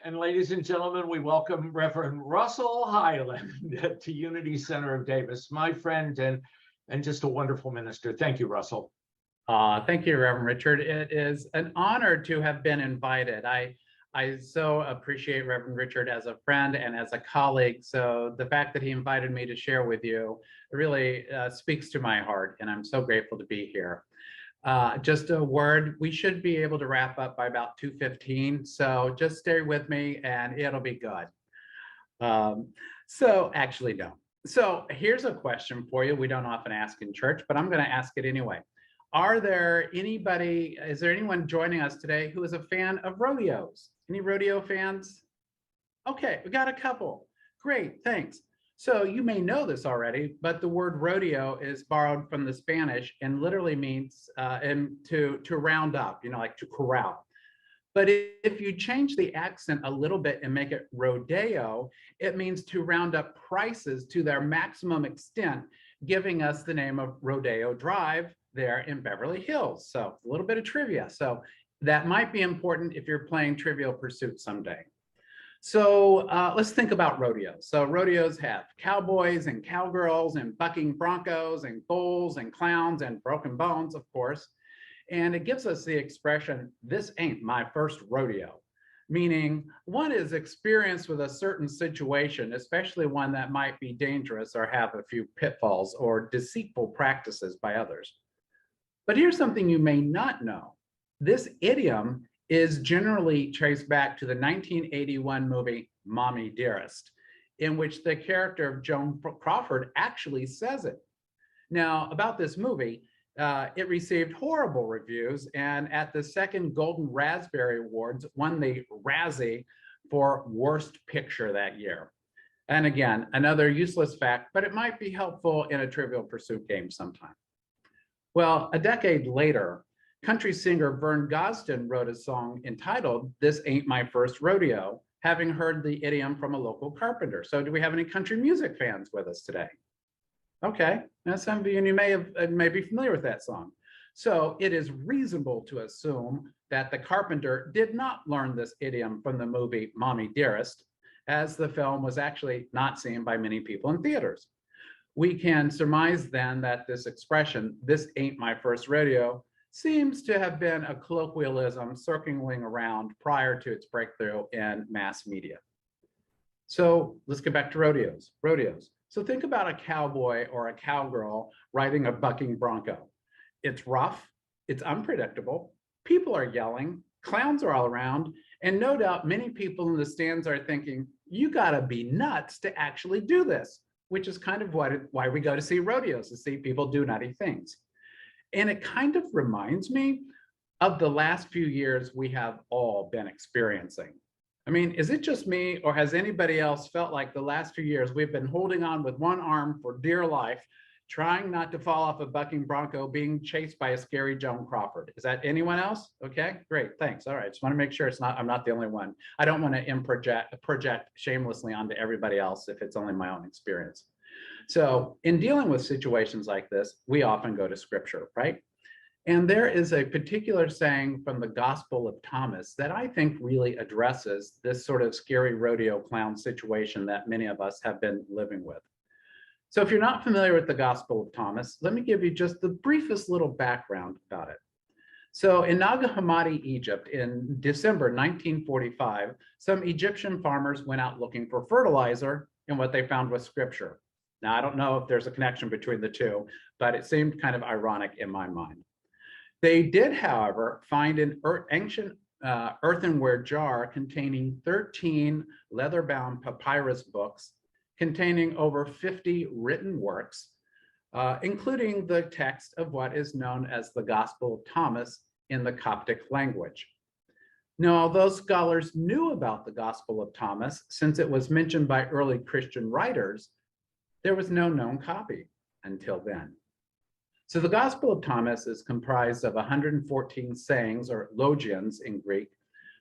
And ladies and gentlemen, we welcome Reverend Russell Highland to Unity Center of Davis, my friend and just a wonderful minister. Thank you, Russell. Thank you, Reverend Richard. It is an honor to have been invited. I so appreciate Reverend Richard as a friend and as a colleague. So the fact that he invited me to share with you really speaks to my heart, and I'm so grateful to be here. Just a word, we should be able to wrap up by about 2:15, so just stay with me and it'll be good. So actually, no. So here's a question for you we don't often ask in church, but I'm going to ask it anyway. Is there anyone joining us today who is a fan of rodeos? Any rodeo fans? Okay, we got a couple. Great, thanks. So you may know this already, but the word rodeo is borrowed from the Spanish and literally means to round up, like to corral. But if you change the accent a little bit and make it rodeo, it means to round up prices to their maximum extent, giving us the name of Rodeo Drive there in Beverly Hills. So a little bit of trivia. So that might be important if you're playing Trivial Pursuit someday. So let's think about rodeos. So rodeos have cowboys and cowgirls and bucking broncos and bulls and clowns and broken bones, of course. And it gives us the expression, this ain't my first rodeo, meaning one is experienced with a certain situation, especially one that might be dangerous or have a few pitfalls or deceitful practices by others. But here's something you may not know. This idiom is generally traced back to the 1981 movie Mommie Dearest, in which the character of Joan Crawford actually says it. Now, about this movie, it received horrible reviews, and at the second Golden Raspberry Awards, won the Razzie for Worst Picture that year. And again, another useless fact, but it might be helpful in a Trivial Pursuit game sometime. Well, a decade later, country singer Vern Gosdin wrote a song entitled This Ain't My First Rodeo, having heard the idiom from a local carpenter. So do we have any country music fans with us today? Okay, now some of you may be familiar with that song. So it is reasonable to assume that the carpenter did not learn this idiom from the movie Mommie Dearest, as the film was actually not seen by many people in theaters. We can surmise then that this expression, this ain't my first rodeo, seems to have been a colloquialism circling around prior to its breakthrough in mass media. So let's get back to rodeos. So think about a cowboy or a cowgirl riding a bucking bronco. It's rough, it's unpredictable, people are yelling, clowns are all around, and no doubt many people in the stands are thinking, you gotta be nuts to actually do this, which is kind of why we go to see rodeos, to see people do nutty things. And it kind of reminds me of the last few years we have all been experiencing. I mean, is it just me, or has anybody else felt like the last few years we've been holding on with one arm for dear life, trying not to fall off a bucking bronco, being chased by a scary Joan Crawford? Is that anyone else? Okay, great, thanks. All right, just want to make sure I'm not the only one. I don't want to project shamelessly onto everybody else if it's only my own experience. So in dealing with situations like this, we often go to scripture, right? And there is a particular saying from the Gospel of Thomas that I think really addresses this sort of scary rodeo clown situation that many of us have been living with. So if you're not familiar with the Gospel of Thomas, let me give you just the briefest little background about it. So in Nag Hammadi, Egypt, in December 1945, some Egyptian farmers went out looking for fertilizer, and what they found was scripture. Now, I don't know if there's a connection between the two, but it seemed kind of ironic in my mind. They did, however, find an ancient earthenware jar containing 13 leather-bound papyrus books containing over 50 written works, including the text of what is known as the Gospel of Thomas in the Coptic language. Now, although scholars knew about the Gospel of Thomas, since it was mentioned by early Christian writers, there was no known copy until then. So the Gospel of Thomas is comprised of 114 sayings, or logions in Greek,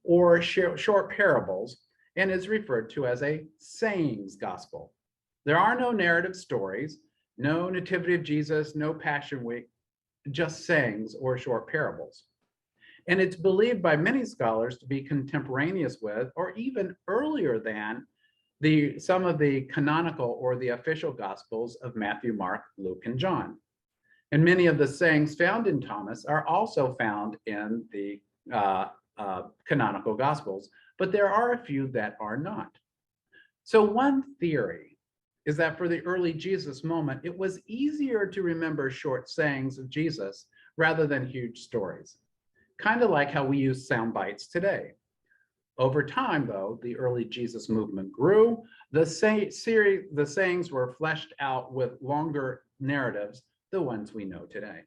or short parables, and is referred to as a sayings gospel. There are no narrative stories, no nativity of Jesus, no Passion Week, just sayings or short parables. And it's believed by many scholars to be contemporaneous with, or even earlier than, some of the canonical or the official gospels of Matthew, Mark, Luke, and John. And many of the sayings found in Thomas are also found in the canonical gospels, but there are a few that are not. So one theory is that for the early Jesus moment, it was easier to remember short sayings of Jesus rather than huge stories, kind of like how we use sound bites today. Over time, though, the early Jesus movement grew. The sayings were fleshed out with longer narratives, the ones we know today.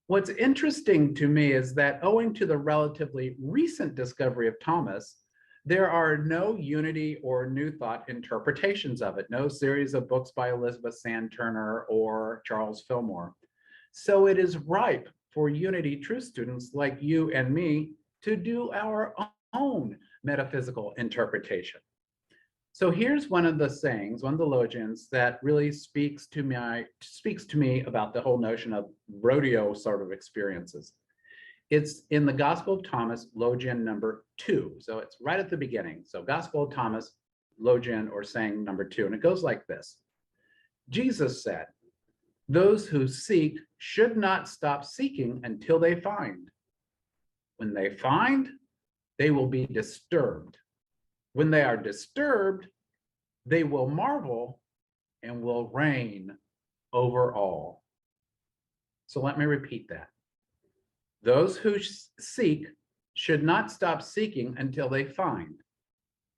What's interesting to me is that owing to the relatively recent discovery of Thomas, there are no unity or new thought interpretations of it, no series of books by Elizabeth Sand-Turner or Charles Fillmore. So it is ripe for unity truth students like you and me to do our own metaphysical interpretation. So here's one of the sayings, one of the logions that really speaks to me about the whole notion of rodeo sort of experiences. It's in the Gospel of Thomas, logion number 2. So it's right at the beginning. So Gospel of Thomas, logion or saying number 2. And it goes like this. Jesus said, "Those who seek should not stop seeking until they find. When they find, they will be disturbed. When they are disturbed, they will marvel and will reign over all." So let me repeat that. Those who seek should not stop seeking until they find.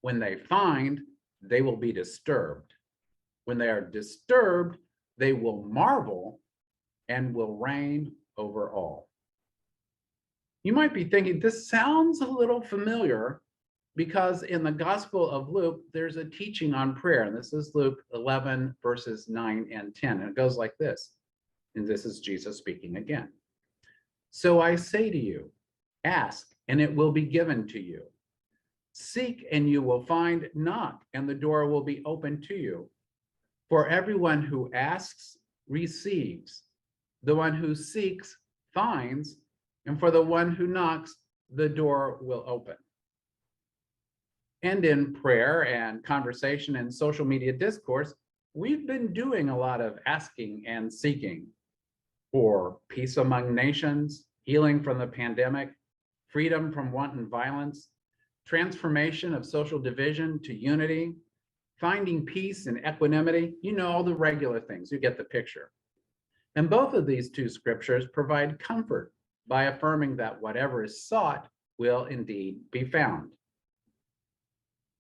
When they find, they will be disturbed. When they are disturbed, they will marvel and will reign over all. You might be thinking, this sounds a little familiar because in the Gospel of Luke, there's a teaching on prayer. And this is Luke 11, verses 9 and 10. And it goes like this. And this is Jesus speaking again. "So I say to you, ask, and it will be given to you. Seek, and you will find. Knock, and the door will be open to you. For everyone who asks receives. The one who seeks finds. And for the one who knocks, the door will open." And in prayer and conversation and social media discourse, we've been doing a lot of asking and seeking for peace among nations, healing from the pandemic, freedom from wanton violence, transformation of social division to unity, finding peace and equanimity. You know, all the regular things, you get the picture. And both of these two scriptures provide comfort by affirming that whatever is sought will indeed be found.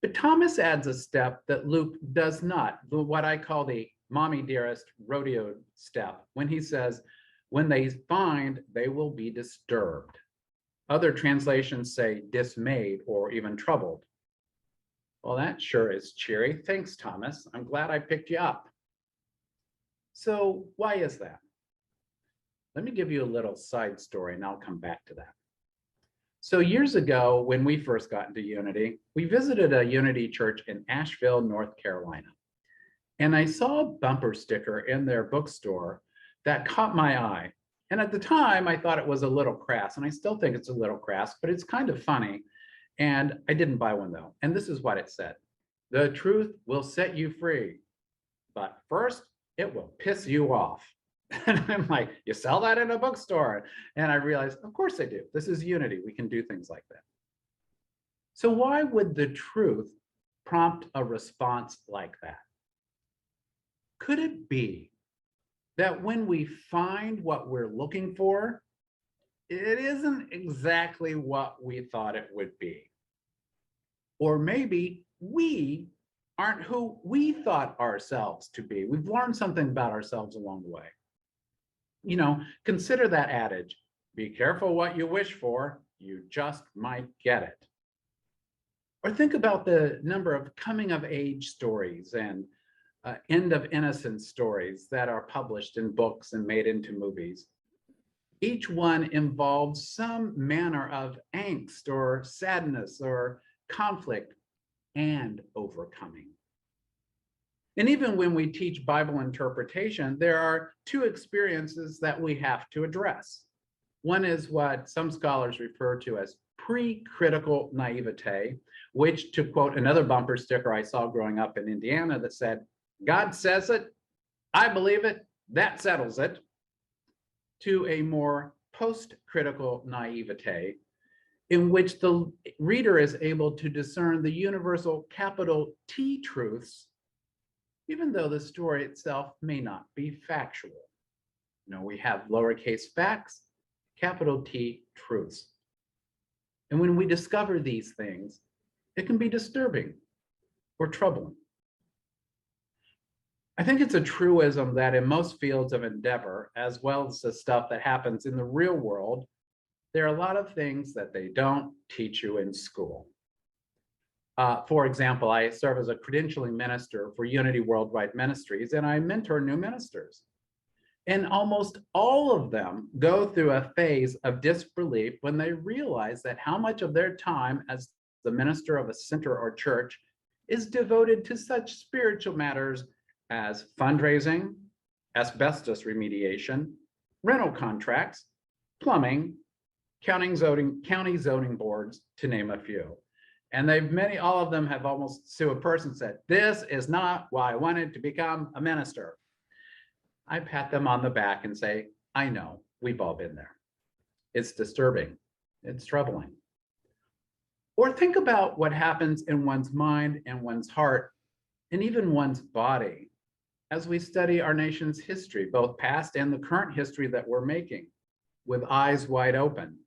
But Thomas adds a step that Luke does not, what I call the Mommie Dearest rodeo step, when he says, "When they find, they will be disturbed." Other translations say dismayed or even troubled. Well, that sure is cheery. Thanks, Thomas. I'm glad I picked you up. So why is that? Let me give you a little side story and I'll come back to that. So years ago, when we first got into Unity, we visited a Unity church in Asheville, North Carolina. And I saw a bumper sticker in their bookstore that caught my eye. And at the time, I thought it was a little crass, and I still think it's a little crass, but it's kind of funny. And I didn't buy one though. And this is what it said: "The truth will set you free, but first it will piss you off." And I'm like, you sell that in a bookstore? And I realized, of course I do. This is Unity. We can do things like that. So why would the truth prompt a response like that? Could it be that when we find what we're looking for, it isn't exactly what we thought it would be? Or maybe we aren't who we thought ourselves to be. We've learned something about ourselves along the way. You know, consider that adage, be careful what you wish for, you just might get it. Or think about the number of coming of age stories and end of innocence stories that are published in books and made into movies. Each one involves some manner of angst or sadness or conflict and overcoming. And even when we teach Bible interpretation, there are two experiences that we have to address. One is what some scholars refer to as pre-critical naivete, which, to quote another bumper sticker I saw growing up in Indiana that said, "God says it, I believe it, that settles it," to a more post-critical naivete, in which the reader is able to discern the universal capital T truths, even though the story itself may not be factual. We have lowercase facts, capital T truths. And when we discover these things, it can be disturbing or troubling. I think it's a truism that in most fields of endeavor, as well as the stuff that happens in the real world, there are a lot of things that they don't teach you in school. For example, I serve as a credentialing minister for Unity Worldwide Ministries, and I mentor new ministers. And almost all of them go through a phase of disbelief when they realize that how much of their time as the minister of a center or church is devoted to such spiritual matters as fundraising, asbestos remediation, rental contracts, plumbing, county zoning boards, to name a few. And all of them have almost to a person said, "This is not why I wanted to become a minister." I pat them on the back and say, "I know, we've all been there. It's disturbing, it's troubling." Or think about what happens in one's mind and one's heart and even one's body as we study our nation's history, both past and the current history that we're making, with eyes wide open.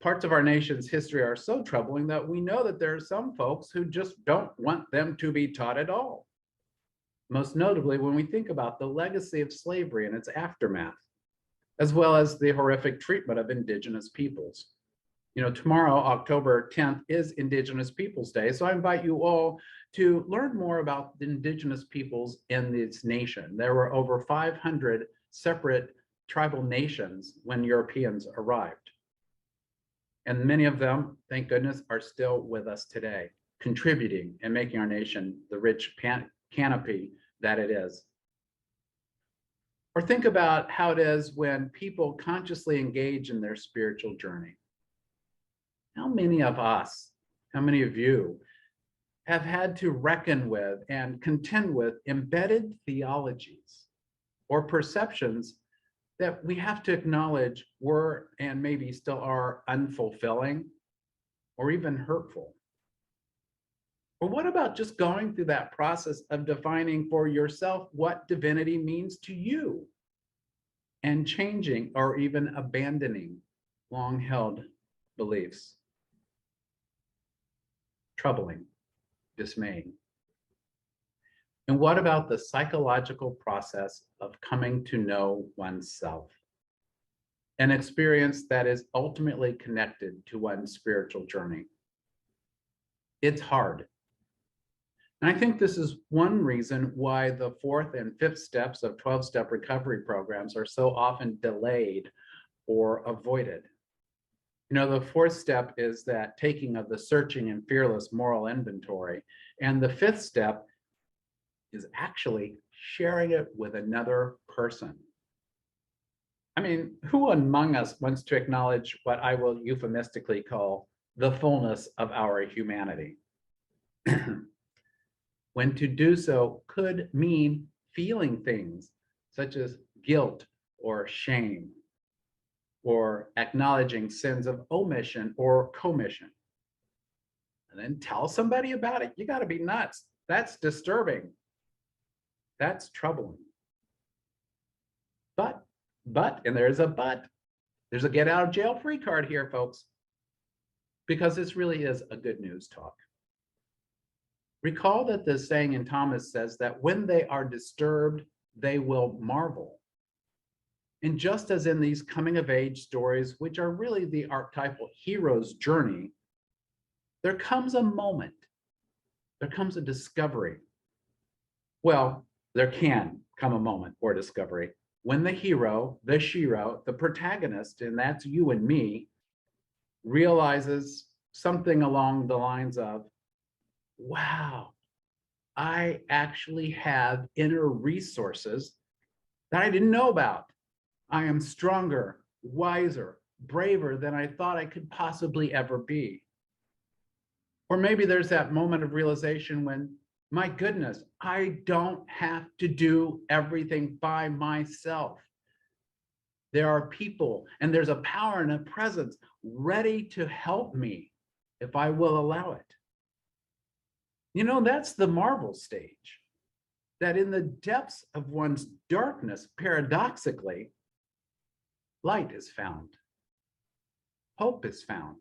Parts of our nation's history are so troubling that we know that there are some folks who just don't want them to be taught at all. Most notably, when we think about the legacy of slavery and its aftermath, as well as the horrific treatment of Indigenous peoples. Tomorrow, October 10th, is Indigenous Peoples Day. So I invite you all to learn more about the Indigenous peoples in this nation. There were over 500 separate tribal nations when Europeans arrived. And many of them, thank goodness, are still with us today, contributing and making our nation the rich canopy that it is. Or think about how it is when people consciously engage in their spiritual journey. How many of us, how many of you have had to reckon with and contend with embedded theologies or perceptions that we have to acknowledge were and maybe still are unfulfilling or even hurtful? Or what about just going through that process of defining for yourself what divinity means to you and changing or even abandoning long-held beliefs? Troubling, dismaying. And what about the psychological process of coming to know oneself? An experience that is ultimately connected to one's spiritual journey. It's hard. And I think this is one reason why the 4th and 5th steps of 12-step recovery programs are so often delayed or avoided. The 4th step is that taking of the searching and fearless moral inventory. And the 5th step is actually sharing it with another person. I mean, who among us wants to acknowledge what I will euphemistically call the fullness of our humanity? When to do so could mean feeling things such as guilt or shame, or acknowledging sins of omission or commission. And then tell somebody about it. You got to be nuts. That's disturbing. That's troubling. But, and there's a but, there's a get out of jail free card here, folks, because this really is a good news talk. Recall that the saying in Thomas says that when they are disturbed, they will marvel. And just as in these coming of age stories, which are really the archetypal hero's journey, there comes a moment, there comes a discovery. Well, there can come a moment or discovery when the hero, the shero, the protagonist, and that's you and me, realizes something along the lines of, wow, I actually have inner resources that I didn't know about. I am stronger, wiser, braver than I thought I could possibly ever be. Or maybe there's that moment of realization when, my goodness, I don't have to do everything by myself. There are people and there's a power and a presence ready to help me if I will allow it. You know, that's the marvel stage, that in the depths of one's darkness, paradoxically, light is found, hope is found,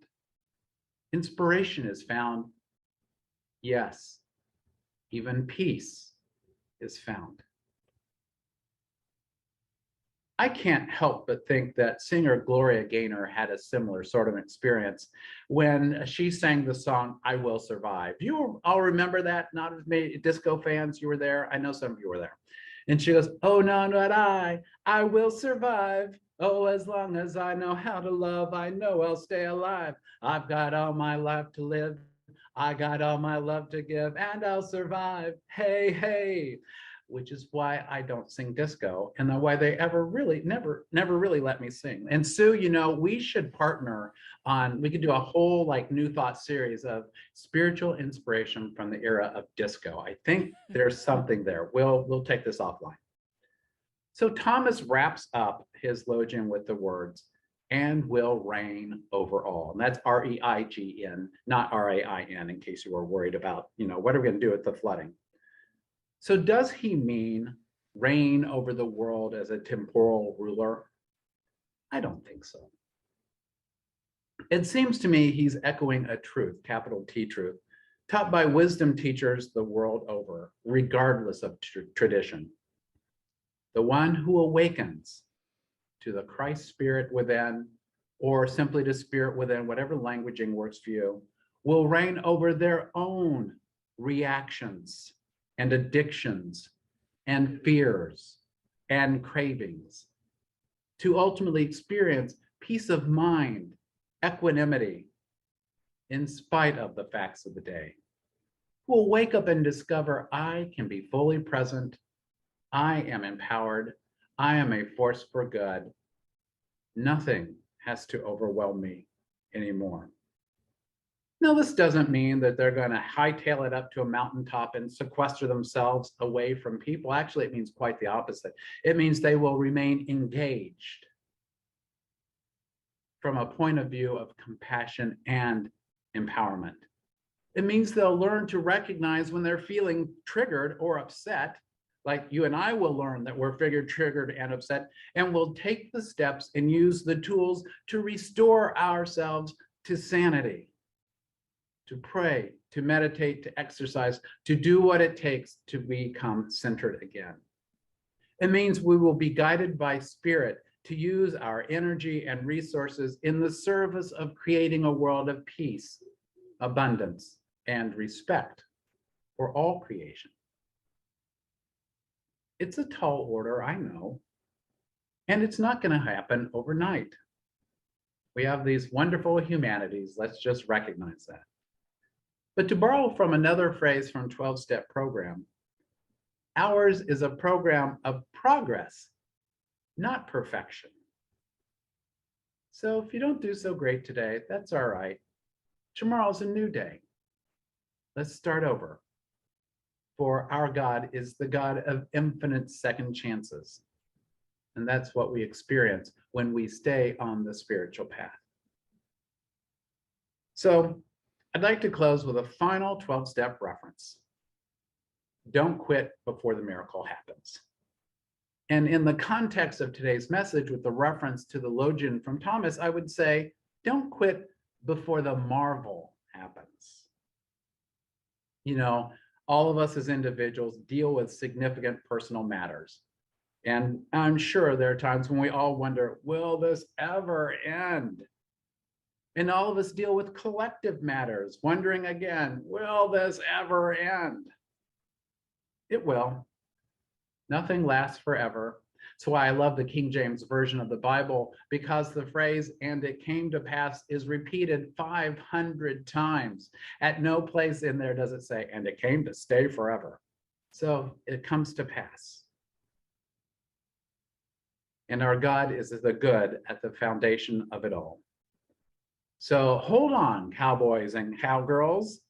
inspiration is found. Yes, even peace is found. I can't help but think that singer Gloria Gaynor had a similar sort of experience when she sang the song, I Will Survive. You all remember that? Not as many disco fans, you were there. I know some of you were there. And she goes, oh, no, not I will survive. Oh, as long as I know how to love, I know I'll stay alive. I've got all my life to live. I got all my love to give, and I'll survive. Hey, hey. Which is why I don't sing disco, and why they never really let me sing. And Sue, you know, we should partner on, we could do a whole like New Thought series of spiritual inspiration from the era of disco. I think there's something there. We'll take this offline. So Thomas wraps up his logion with the words, and will reign over all. And that's R-E-I-G-N, not R-A-I-N, in case you were worried about, you know, what are we going to do with the flooding? So does he mean reign over the world as a temporal ruler? I don't think so. It seems to me he's echoing a truth, capital T truth, taught by wisdom teachers the world over, regardless of tradition. The one who awakens to the Christ spirit within, or simply to spirit within, whatever languaging works for you, will reign over their own reactions and addictions and fears and cravings, to ultimately experience peace of mind, equanimity, in spite of the facts of the day. Who will wake up and discover I can be fully present, I am empowered, I am a force for good. Nothing has to overwhelm me anymore. Now, this doesn't mean that they're going to hightail it up to a mountaintop and sequester themselves away from people. Actually, it means quite the opposite. It means they will remain engaged from a point of view of compassion and empowerment. It means they'll learn to recognize when they're feeling triggered or upset, like you and I will learn that we're triggered and upset, and we'll take the steps and use the tools to restore ourselves to sanity, to pray, to meditate, to exercise, to do what it takes to become centered again. It means we will be guided by spirit to use our energy and resources in the service of creating a world of peace, abundance, and respect for all creation. It's a tall order, I know, and it's not going to happen overnight. We have these wonderful humanities. Let's just recognize that. But to borrow from another phrase from 12-Step Program, ours is a program of progress, not perfection. So if you don't do so great today, that's all right. Tomorrow's a new day. Let's start over. For our God is the God of infinite second chances. And that's what we experience when we stay on the spiritual path. So I'd like to close with a final 12-step reference. Don't quit before the miracle happens. And in the context of today's message, with the reference to the logion from Thomas, I would say, don't quit before the marvel happens. You know, all of us as individuals deal with significant personal matters. And I'm sure there are times when we all wonder, will this ever end? And all of us deal with collective matters, wondering again, will this ever end? It will. Nothing lasts forever. That's why I love the King James Version of the Bible, because the phrase, and it came to pass, is repeated 500 times. At no place in there does it say, and it came to stay forever. So it comes to pass. And our God is the good at the foundation of it all. So hold on, cowboys and cowgirls.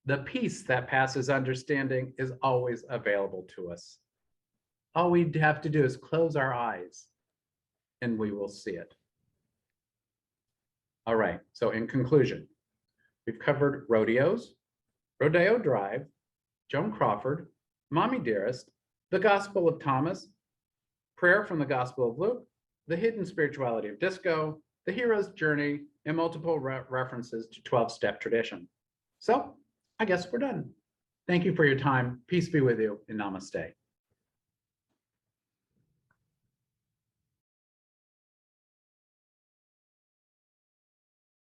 The peace that passes understanding is always available to us. All we have to do is close our eyes and we will see it. All right, so in conclusion, we've covered rodeos, Rodeo Drive, Joan Crawford, Mommie Dearest, the Gospel of Thomas, prayer from the Gospel of Luke, the hidden spirituality of disco, the hero's journey, and multiple references to 12-step tradition. So I guess we're done. Thank you for your time. Peace be with you, and namaste.